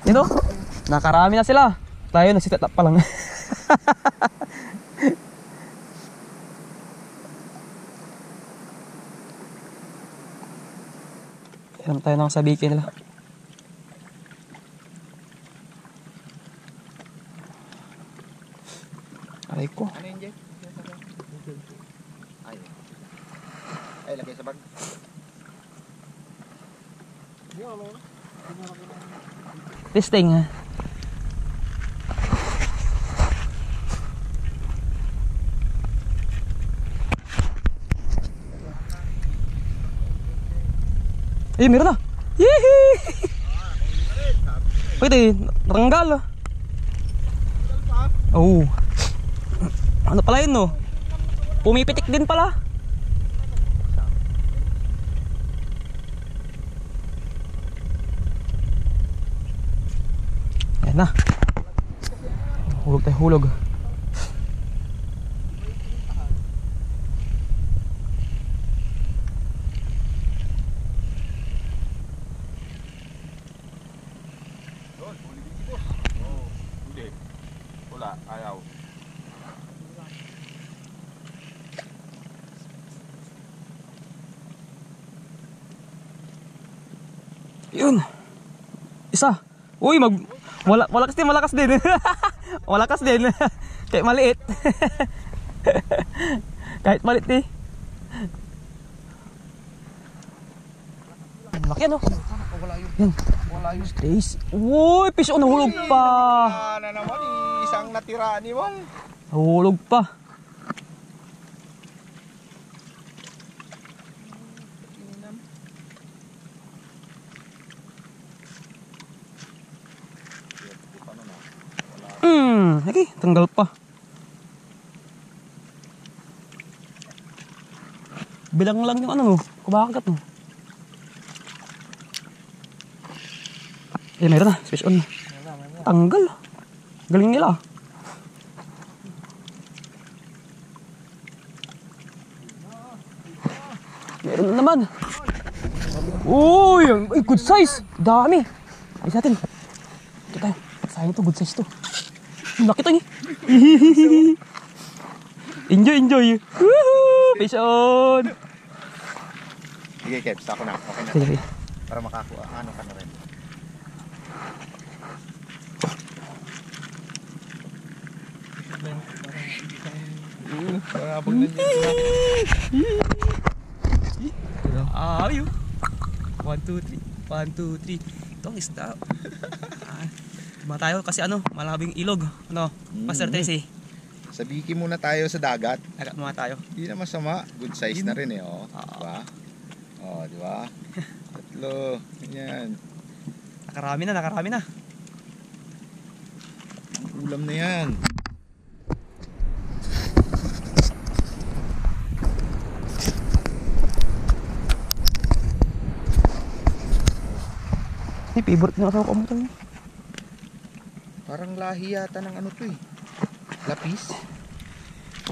Yun o, nakarami na sila. Tayo nagsitat up pa lang. Alam tayo nang sabihin nila. Aray ko. Ano yun, Jay? Ay, lagay sa bag. Testing ha. Eh, meron na. Yehey! Pwede, ranggal. Oh. Ano pala yun no? Pumipitik din pala. Ayan na. Hulog tayo, hulog. Wala, ayaw. Yun. Isa. Uy, malakas din, malakas din. Malakas din. Kahit maliit. Kahit maliit eh. Laki ano? Yan. Wala yun. Stays. Uy, fish on, nahulog pa. Na naman, isang natira ni Mong. Nahulog pa. Okay, tanggal pa. Bilang lang yung ano no, kumakat no. Eh, meron na, fish on. Tanggal. Galing nila. Meron na naman. Uy, good size. Dami. Ayos natin. Ito tayo. Sayang to, good size to. Laki to niya. Enjoy, enjoy. Woohoo! Fish on. Sige, Kebs, ako na. Okay na. Sige. Para makakuha, ano ka na rin. Parabag na dyan. Ayaw. 1, 2, 3. 1, 2, 3. Ito ang isda. Tuma tayo kasi ano, malabing ilog. Ano, Master Tracy. Sabiki muna tayo sa dagat. Dagat muna tayo. Hindi na masama. Good size na rin eh, oh. Diba? Oh, diba? Tatlo. Ganyan. Nakarami na, nakarami na. Ulam na yan. Ay, favorite na ako mo tayo. Parang lahi yata ng ano to eh. Lapis.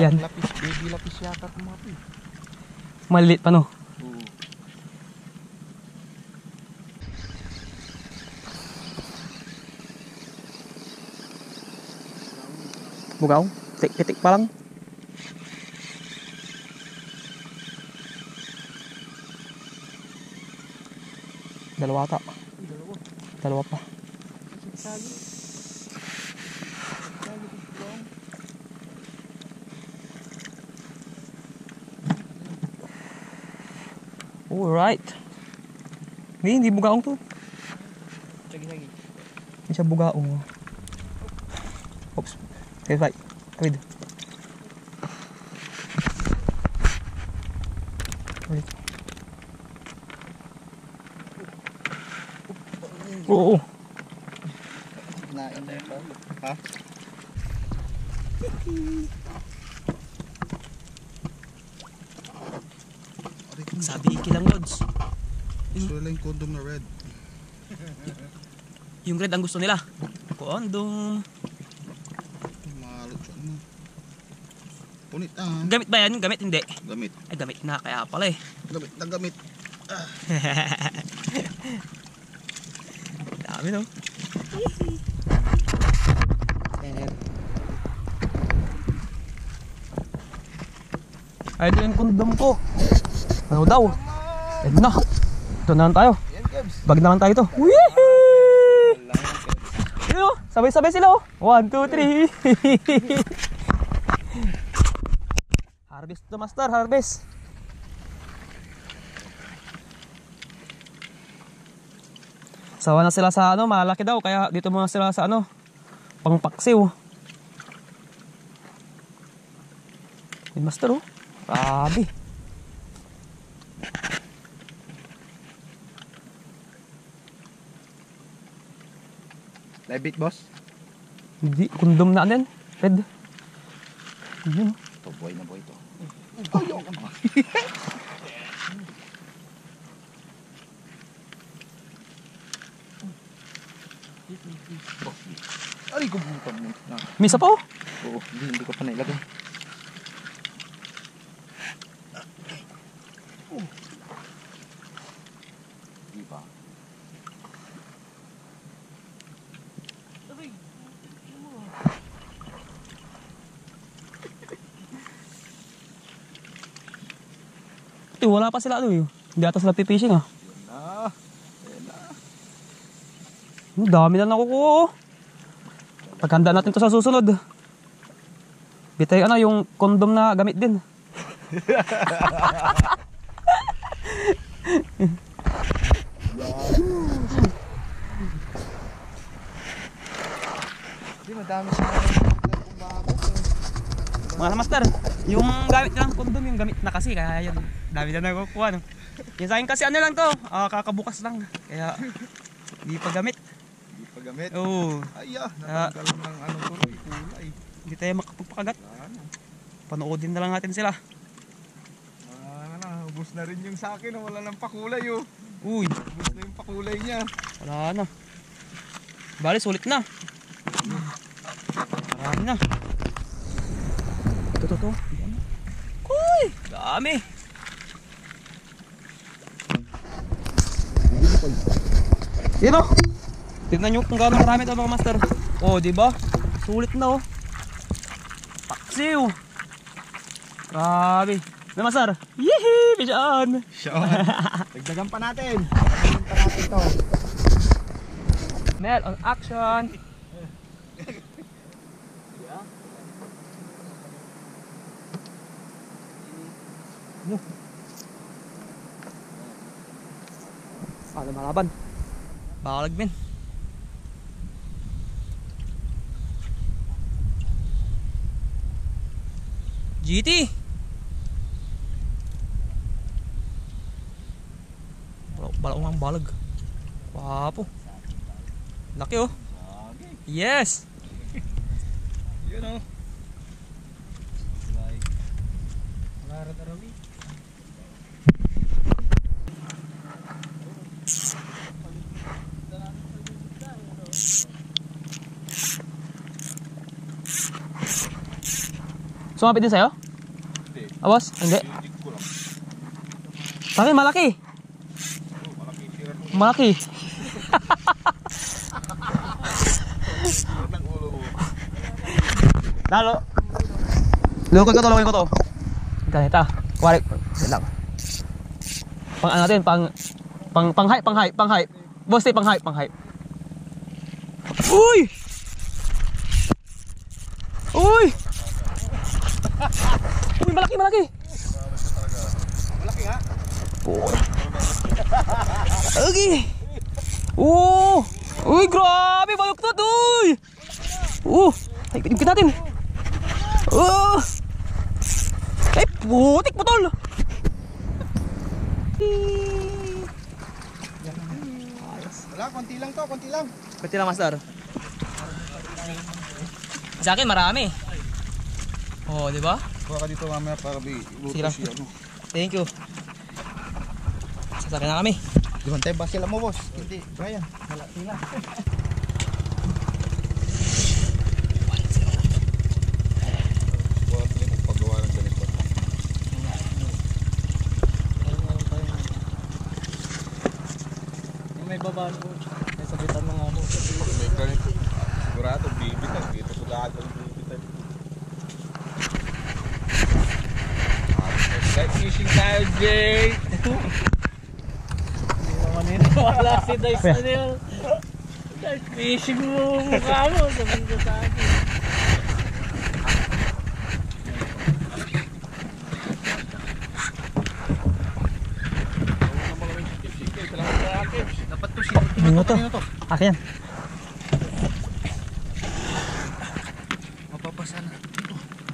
Yan. Parang lapis, baby lapis yata itong mga to eh. Maliit pa no. Oo. Bugaw. Tik-tik pa lang. Dalawa ata. Dalawa pa. Alright. Hindi bugaong to. Sige. Hindi siya bugaong. Oops. Okay, bye. Wait. Wait. Oo. Nain na ito. Ha? Sabi ikilang lods. Gusto nila yung condom na red. Yung red ang gusto nila. Condom. Malot siya mo. Punit ah. Gamit ba yan? Gamit hindi? Gamit. Ay gamit na kaya pala eh. Gamit na gamit. Dami no. Ay, ito yung kondom ko. Ano daw? Ito na. Ito na lang tayo. Bag na lang tayo ito. Wee! Yun, sabay-sabay sila oh. 1, 2, 3. Harvest to master, harvest. Sawa na sila sa ano, malaki daw. Kaya dito muna sila sa ano, pangpaksiw. Yung master oh. Grabe. Live bait, boss? Hindi, kondom na yan. Red. Yun. Ito, buhay na buhay ito. Ay, kubutan mo na. Misa pa oh. Oo, hindi ko pa nailagay. Diba? Wala pa sila ano eh. Hindi ata sila pipishing ah. Yan na. Ang dami na nakukuha oh. Paghanda natin to sa susunod. Bitay ano yung kondom na gamit din. Hindi, madami siya. Mga master, yung gamit lang kondom yung gamit na kasi. Kaya yun, dami na nakukuha no. Yung sa akin kasi ano lang to, kakabukas lang. Kaya hindi pa gamit. Hindi pa gamit. Oo. Ay, natanggal ng ano tuloy, kulay. Hindi tayo makapagpakagat. Panoodin na lang natin sila. Ubus na rin yung sa akin, wala nang pakulay oh. Uy, Ubus na yung pakulay niya. wala na. Bali, sulit na. Marami na. Ito. Uy, dami. Yun o. Tignan nyo kung gaano marami ito mga master. Oh, di ba? Sulit na oh. Paksiw. Grabe. Na master. Yehey! Pisaan. Dagdagan pa natin. Dagdagan pa natin to. Mel on action. Paano malaban? Bakalag men. GT. Balak ang balag. Wapo. Laki oh. Yes. Yun oh. Mararami. Sumapit din sa'yo? Hindi. Boss? Hindi. Sa akin malaki. Malaki. Lalo. Lukod ko to. Ganito. Kuwari. Wait lang. Pang ano natin, pang hype. Boss, pang hype. Uy! Uy, malaki. Malaki nga. Okay. Oh! Uy, grabe, baluktot, uy! Ay, pinipin natin. Ay, putik putol. Wala, konti lang to, konti lang. Pati lang, master. Sa akin, marami. Oh, di ba? Kuha ka dito mamaya para Sige lang. Thank you. Sasakyan na kami. Dimantay ba sila mo, boss? Hindi, Brian. Wala sila. Buhat mo paggawa ng ganito. May babaan ko. May sabitan mga mo. May Light fishing tayo, Jay. Hindi naman nito. Wala si Dice na niya. Light fishing mo mukha mo. Sabihin ko sa akin. Dapat to Ano to? Akin yan. mapapasa na.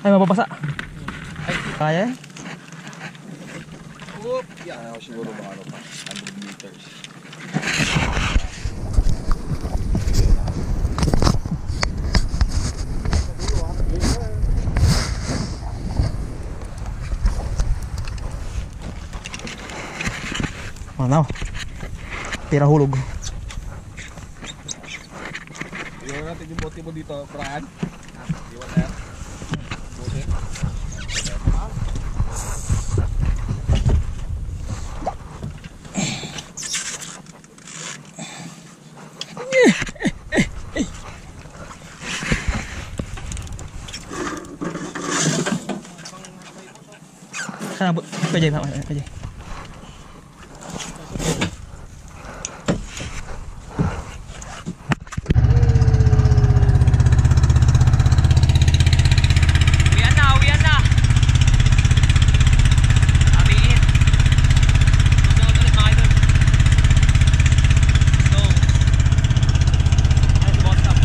Ay, mapapasa. Kaya yan? Oop! Yan ako siguro mga ano pa. 100 meters. Manaw. Tira hulog. Iwan natin yung bote mo dito, Fran. Iwan na yan. Bote. Sana pwede. Uwian na. Abiin. Susunod ulit mga idol. Go. Ay, boss up.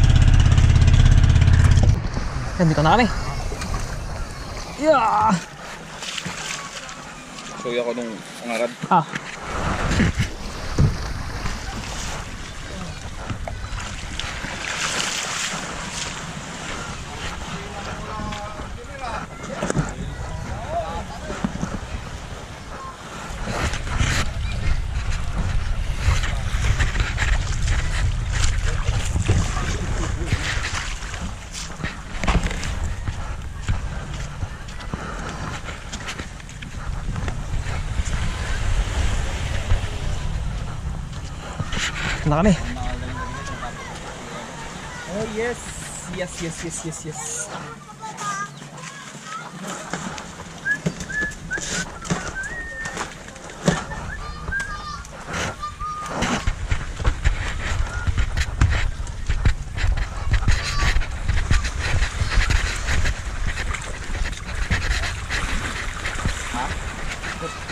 Dito na kami. Yeah. Suya ko nung angarad. Ah. Na kami. Oh yes. Yes.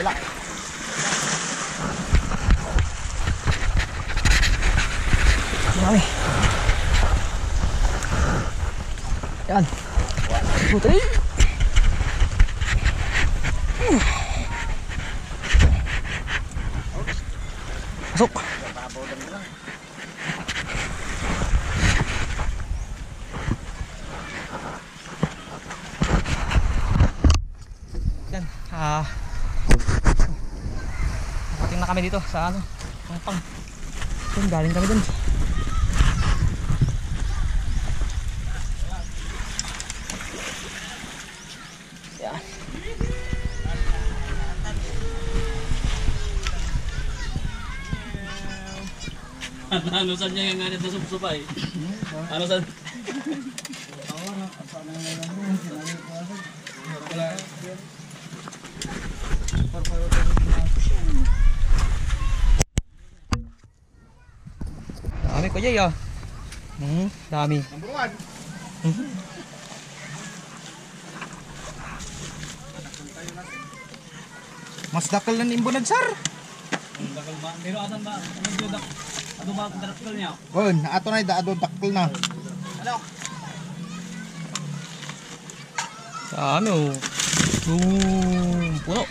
Wala. Marami. Yan. Putri. Masuk. Yan. Nakating na kami dito sa ano, Pangpang. Yan, galing kami dun. Ano saan niya yung ganit na supsupay? Ano saan? Dami ko Jay ah. Dami. Number 1. Mas dakal na nimbo nagsar. Dakal ba? Pero asan ba? Ano ba ang dakal niya? Bon, ato na daado dakal na. Ano? Dami oh. Puno.